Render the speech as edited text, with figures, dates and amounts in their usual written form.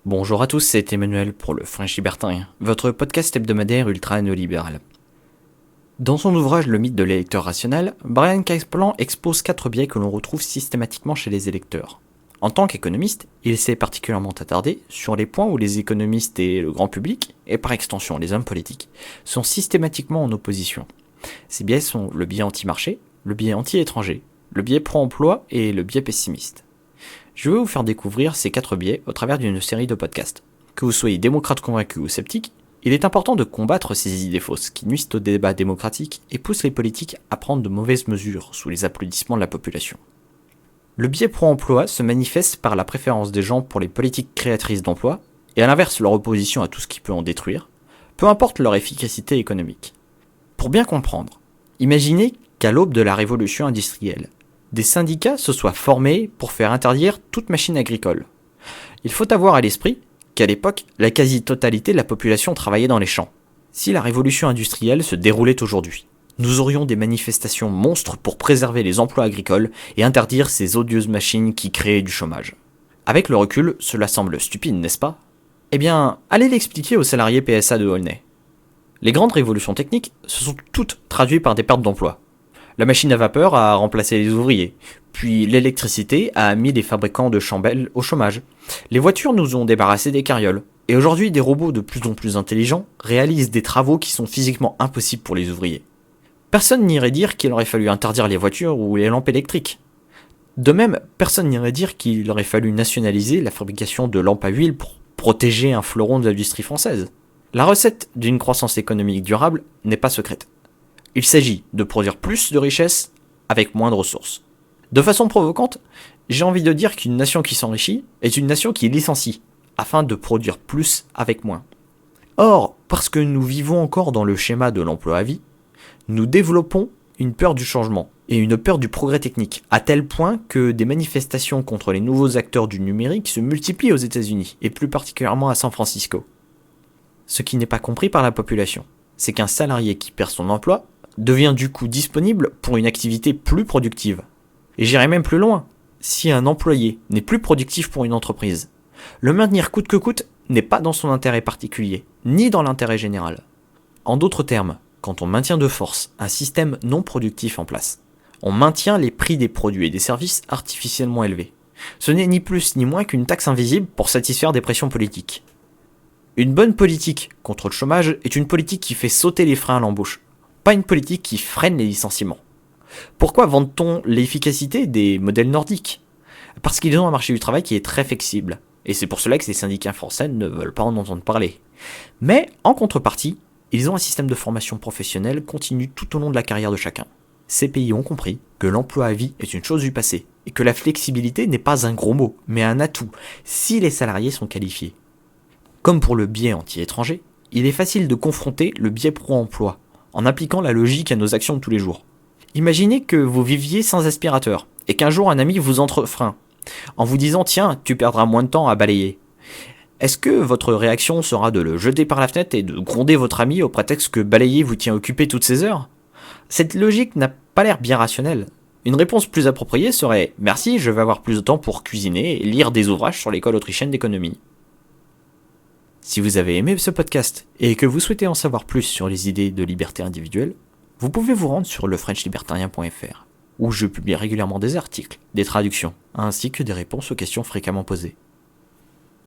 Bonjour à tous, c'est Emmanuel pour le French Libertin, votre podcast hebdomadaire ultra-néolibéral. Dans son ouvrage Le mythe de l'électeur rationnel, Bryan Caplan expose 4 biais que l'on retrouve systématiquement chez les électeurs. En tant qu'économiste, il s'est particulièrement attardé sur les points où les économistes et le grand public, et par extension les hommes politiques, sont systématiquement en opposition. Ces biais sont le biais anti-marché, le biais anti-étranger, le biais pro-emploi et le biais pessimiste. Je vais vous faire découvrir ces 4 biais au travers d'une série de podcasts. Que vous soyez démocrate convaincu ou sceptique, il est important de combattre ces idées fausses qui nuisent au débat démocratique et poussent les politiques à prendre de mauvaises mesures sous les applaudissements de la population. Le biais pro-emploi se manifeste par la préférence des gens pour les politiques créatrices d'emplois et à l'inverse leur opposition à tout ce qui peut en détruire, peu importe leur efficacité économique. Pour bien comprendre, imaginez qu'à l'aube de la révolution industrielle, des syndicats se soient formés pour faire interdire toute machine agricole. Il faut avoir à l'esprit qu'à l'époque, la quasi-totalité de la population travaillait dans les champs. Si la révolution industrielle se déroulait aujourd'hui, nous aurions des manifestations monstres pour préserver les emplois agricoles et interdire ces odieuses machines qui créaient du chômage. Avec le recul, cela semble stupide, n'est-ce pas ? Eh bien, allez l'expliquer aux salariés PSA de Aulnay. Les grandes révolutions techniques se sont toutes traduites par des pertes d'emplois. La machine à vapeur a remplacé les ouvriers, puis l'électricité a mis les fabricants de chandelles au chômage. Les voitures nous ont débarrassé des carrioles, et aujourd'hui des robots de plus en plus intelligents réalisent des travaux qui sont physiquement impossibles pour les ouvriers. Personne n'irait dire qu'il aurait fallu interdire les voitures ou les lampes électriques. De même, personne n'irait dire qu'il aurait fallu nationaliser la fabrication de lampes à huile pour protéger un fleuron de l'industrie française. La recette d'une croissance économique durable n'est pas secrète. Il s'agit de produire plus de richesses avec moins de ressources. De façon provocante, j'ai envie de dire qu'une nation qui s'enrichit est une nation qui licencie, afin de produire plus avec moins. Or, parce que nous vivons encore dans le schéma de l'emploi à vie, nous développons une peur du changement et une peur du progrès technique, à tel point que des manifestations contre les nouveaux acteurs du numérique se multiplient aux États-Unis, et plus particulièrement à San Francisco. Ce qui n'est pas compris par la population, c'est qu'un salarié qui perd son emploi devient du coup disponible pour une activité plus productive. Et j'irai même plus loin, si un employé n'est plus productif pour une entreprise, le maintenir coûte que coûte n'est pas dans son intérêt particulier, ni dans l'intérêt général. En d'autres termes, quand on maintient de force un système non productif en place, on maintient les prix des produits et des services artificiellement élevés. Ce n'est ni plus ni moins qu'une taxe invisible pour satisfaire des pressions politiques. Une bonne politique contre le chômage est une politique qui fait sauter les freins à l'embauche, pas une politique qui freine les licenciements. Pourquoi vante-t-on l'efficacité des modèles nordiques ? Parce qu'ils ont un marché du travail qui est très flexible, et c'est pour cela que les syndicats français ne veulent pas en entendre parler. Mais, en contrepartie, ils ont un système de formation professionnelle continu tout au long de la carrière de chacun. Ces pays ont compris que l'emploi à vie est une chose du passé, et que la flexibilité n'est pas un gros mot, mais un atout, si les salariés sont qualifiés. Comme pour le biais anti-étranger, il est facile de confronter le biais pro-emploi, en appliquant la logique à nos actions de tous les jours. Imaginez que vous viviez sans aspirateur, et qu'un jour un ami vous entrefreint, en vous disant « Tiens, tu perdras moins de temps à balayer ». Est-ce que votre réaction sera de le jeter par la fenêtre et de gronder votre ami au prétexte que balayer vous tient occupé toutes ces heures ? Cette logique n'a pas l'air bien rationnelle. Une réponse plus appropriée serait « Merci, je vais avoir plus de temps pour cuisiner et lire des ouvrages sur l'école autrichienne d'économie ». Si vous avez aimé ce podcast et que vous souhaitez en savoir plus sur les idées de liberté individuelle, vous pouvez vous rendre sur lefrenchlibertarien.fr, où je publie régulièrement des articles, des traductions, ainsi que des réponses aux questions fréquemment posées.